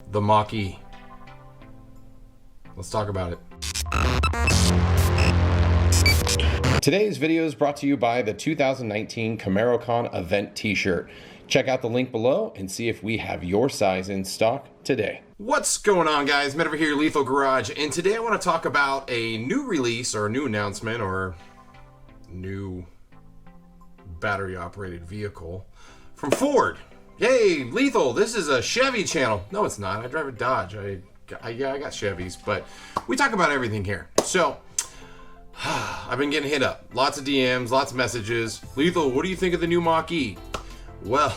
The Mach-E. Let's talk about it. Today's video is brought to you by the 2019 CamaroCon event t-shirt. Check out the link below and see if we have your size in stock today. What's going on, guys? Matt over here, Lethal Garage, and today I want to talk about a new release or a new announcement or new battery operated vehicle from Ford. Yay, Lethal, this is a Chevy channel. No, it's not. I drive a Dodge. Yeah, I got Chevys, but we talk about everything here. So, I've been getting hit up. Lots of DMs, lots of messages. Lethal, what do you think of the new Mach-E? Well,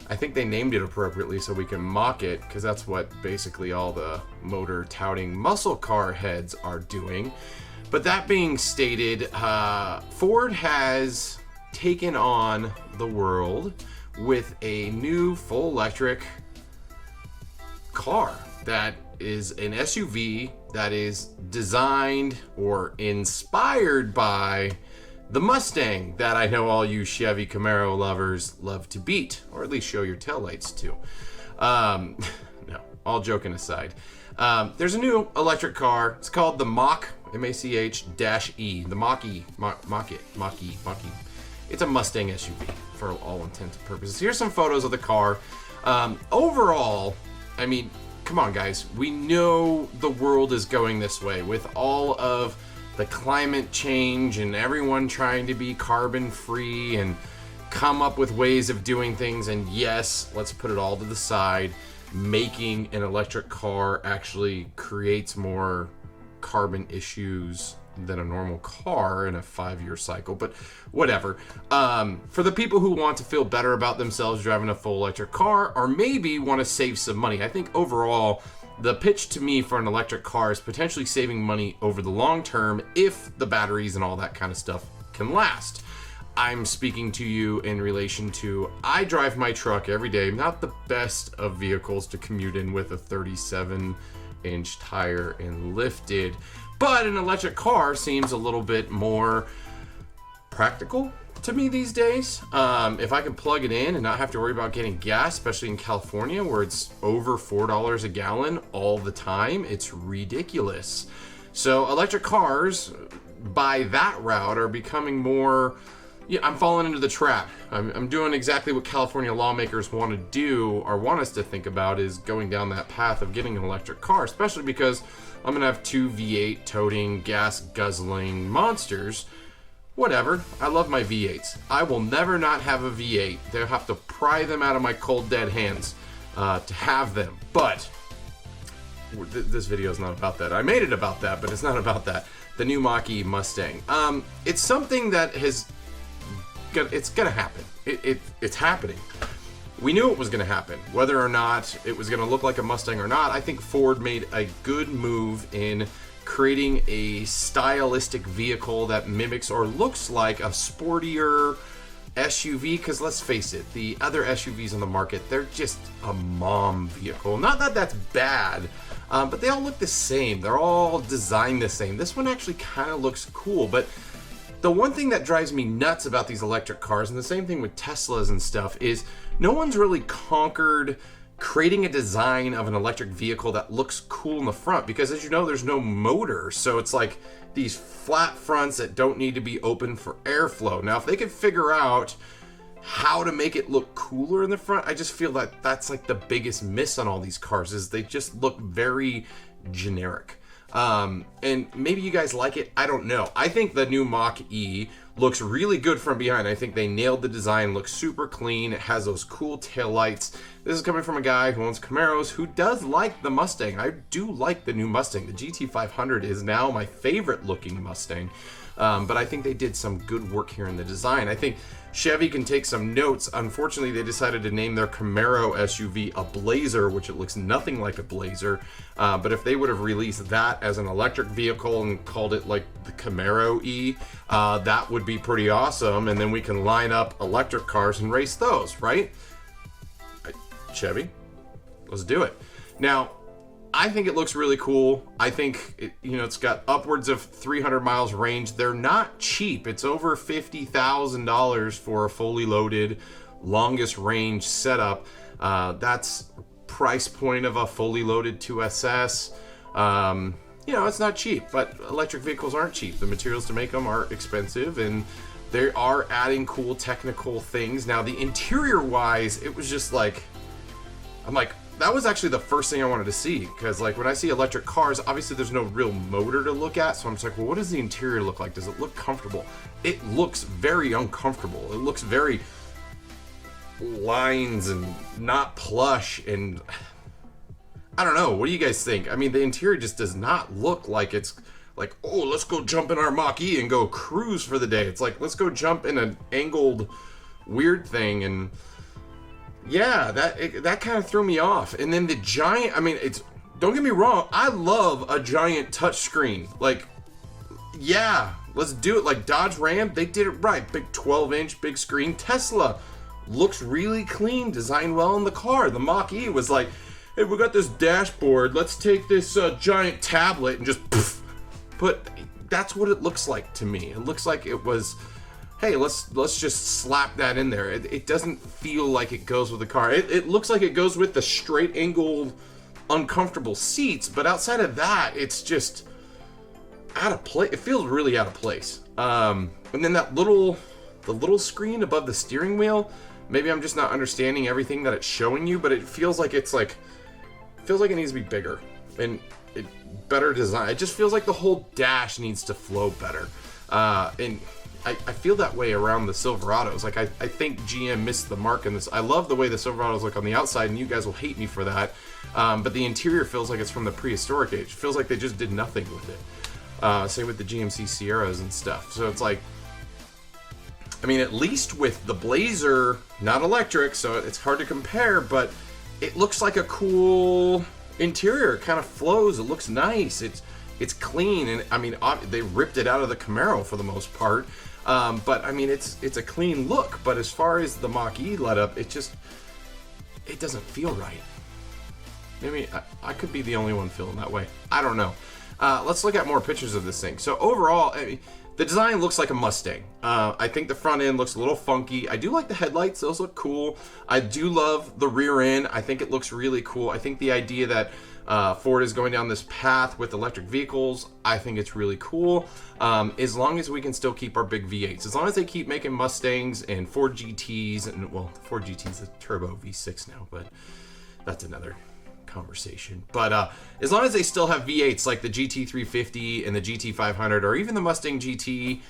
I think they named it appropriately so we can mock it, because that's what basically all the motor touting muscle car heads are doing. But that being stated, Ford has taken on the world with a new full electric car that is an SUV that is designed or inspired by the Mustang that I know all you Chevy Camaro lovers love to beat, or at least show your taillights to. No, all joking aside. There's a new electric car. It's called the Mach-E, the Mach-E, Mach-E. It's a Mustang SUV for all intents and purposes. Here's some photos of the car. Overall, I mean, come on guys, we know the world is going this way with all of the climate change and everyone trying to be carbon free and come up with ways of doing things. And yes, let's put it all to the side. Making an electric car actually creates more carbon issues than a normal car in a 5-year cycle, but whatever. For the people who want to feel better about themselves driving a full electric car, or maybe want to save some money, I think overall the pitch to me for an electric car is potentially saving money over the long term if the batteries and all that kind of stuff can last. I'm speaking to you in relation to, I drive my truck every day, not the best of vehicles to commute in with a 37-inch tire and lifted, but an electric car seems a little bit more practical to me these days. If I can plug it in and not have to worry about getting gas, especially in California where it's over $4 a gallon all the time, it's ridiculous. So electric cars, by that route, are becoming more... Yeah, I'm falling into the trap. I'm doing exactly what California lawmakers want to do, or want us to think about, is going down that path of getting an electric car, especially because I'm going to have two V8 toting, gas guzzling monsters. Whatever, I love my V8s. I will never not have a V8. They'll have to pry them out of my cold dead hands to have them. But this video is not about that. I made it about that, but it's not about that. The new Mach-E Mustang. It's something that it's gonna happen. It's happening. We knew it was gonna happen. Whether or not it was gonna look like a Mustang or not, I think Ford made a good move in creating a stylistic vehicle that mimics or looks like a sportier SUV, because let's face it, the other SUVs on the market, they're just a mom vehicle. Not that that's bad, but they all look the same. They're all designed the same. This one actually kind of looks cool, but the one thing that drives me nuts about these electric cars, and the same thing with Teslas and stuff, is no one's really conquered creating a design of an electric vehicle that looks cool in the front, because as you know, there's no motor. So it's like these flat fronts that don't need to be open for airflow. Now, if they could figure out how to make it look cooler in the front, I just feel that that's like the biggest miss on all these cars, is they just look very generic. And maybe you guys like it, I don't know. I think the new Mach-E looks really good from behind. I think they nailed the design, looks super clean. It has those cool taillights. This is coming from a guy who owns Camaros, who does like the Mustang. I do like the new Mustang. The GT500 is now my favorite looking Mustang. But I think they did some good work here in the design. I think Chevy can take some notes. Unfortunately, they decided to name their Camaro SUV a Blazer, which it looks nothing like a Blazer. But if they would have released that as an electric vehicle and called it like the Camaro E, that would be pretty awesome. And then we can line up electric cars and race those, right? Chevy, let's do it. Now, I think it looks really cool. I think it's got upwards of 300 miles range. They're not cheap. It's over $50,000 for a fully loaded, longest range setup. That's price point of a fully loaded 2SS. You know, it's not cheap, but electric vehicles aren't cheap. The materials to make them are expensive, and they are adding cool technical things. Now, the interior wise, it was just like, I'm like, that was actually the first thing I wanted to see, because like when I see electric cars, obviously there's no real motor to look at, so I'm just like, well, what does the interior look like? Does it look comfortable? It looks very uncomfortable. It looks very lines and not plush, and I don't know. What do you guys think? I mean, the interior just does not look like it's like, oh, let's go jump in our Mach-E and go cruise for the day. It's like, let's go jump in an angled weird thing, and yeah, that kind of threw me off. And then the giant, I mean, it's, don't get me wrong, I love a giant touchscreen. Like, yeah, let's do it. Like Dodge Ram, they did it right. Big 12-inch, big screen. Tesla looks really clean, designed well in the car. The Mach-E was like, hey, we got this dashboard. Let's take this giant tablet and just put. That's what it looks like to me. It looks like it was, hey, let's just slap that in there. It doesn't feel like it goes with the car. It looks like it goes with the straight angled, uncomfortable seats, but outside of that, it's just out of place. It feels really out of place. And then that the little screen above the steering wheel, maybe I'm just not understanding everything that it's showing you, but it feels like it needs to be bigger and better design. It just feels like the whole dash needs to flow better. And I feel that way around the Silverados. Like I think GM missed the mark in this. I love the way the Silverados look on the outside, and you guys will hate me for that. But the interior feels like it's from the prehistoric age. It feels like they just did nothing with it. Same with the GMC Sierras and stuff. So it's like, I mean, at least with the Blazer, not electric, so it's hard to compare, but it looks like a cool interior. It kind of flows. It looks nice. It's clean, and I mean, they ripped it out of the Camaro for the most part. But I mean, it's a clean look. But as far as the Mach-E let up, it doesn't feel right. Maybe I could be the only one feeling that way. I don't know. Let's look at more pictures of this thing. So overall, I mean, the design looks like a Mustang. I think the front end looks a little funky. I do like the headlights. Those look cool. I do love the rear end. I think it looks really cool. I think the idea that Ford is going down this path with electric vehicles, I think it's really cool. As long as we can still keep our big V8s. As long as they keep making Mustangs and Ford GTs, and well, Ford GT is a turbo V6 now, but that's another conversation. But as long as they still have V8s like the GT350 and the GT500, or even the Mustang GT,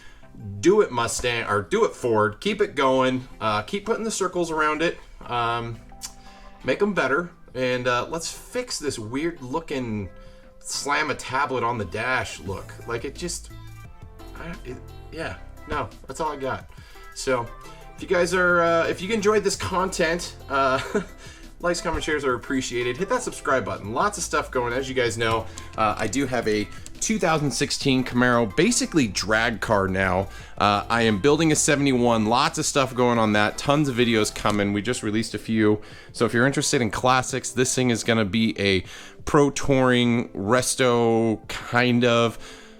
do it Mustang, or do it Ford. Keep it going. Keep putting the circles around it. Make them better. And let's fix this weird looking slam a tablet on the dash look. Like it just, yeah, no, that's all I got. So if you guys are, if you enjoyed this content, likes, comments, shares are appreciated. Hit that subscribe button. Lots of stuff going. As you guys know, I do have a 2016 Camaro, basically drag car now. I am building a 71. Lots of stuff going on that. Tons of videos coming. We just released a few. So if you're interested in classics, this thing is going to be a pro touring resto kind of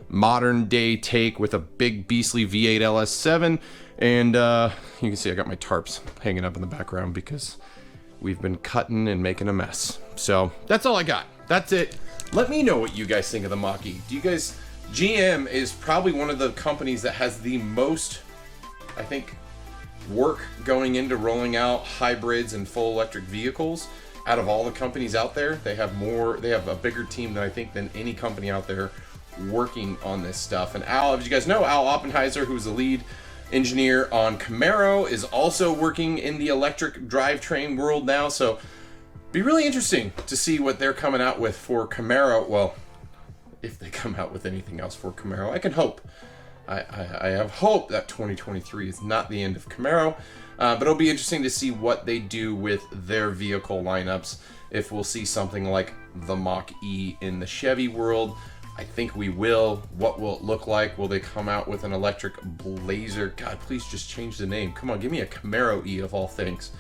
modern day take with a big beastly V8 LS7. And you can see I got my tarps hanging up in the background because we've been cutting and making a mess. So that's all I got. That's it. Let me know what you guys think of the Mach-E. Do you guys, GM is probably one of the companies that has the most, I think, work going into rolling out hybrids and full electric vehicles out of all the companies out there. They have a bigger team than I think than any company out there working on this stuff. And Al, as you guys know, Al Oppenheiser, who's the lead engineer on Camaro, is also working in the electric drivetrain world now. So be really interesting to see what they're coming out with for Camaro. Well, if they come out with anything else for Camaro, I can hope. I have hope that 2023 is not the end of Camaro, but it'll be interesting to see what they do with their vehicle lineups. If we'll see something like the Mach-E in the Chevy world, I think we will. What will it look like? Will they come out with an electric Blazer? God, please just change the name. Come on, give me a Camaro E of all things.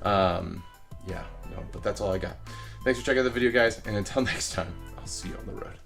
Yeah, no, but that's all I got. Thanks for checking out the video, guys, and until next time, I'll see you on the road.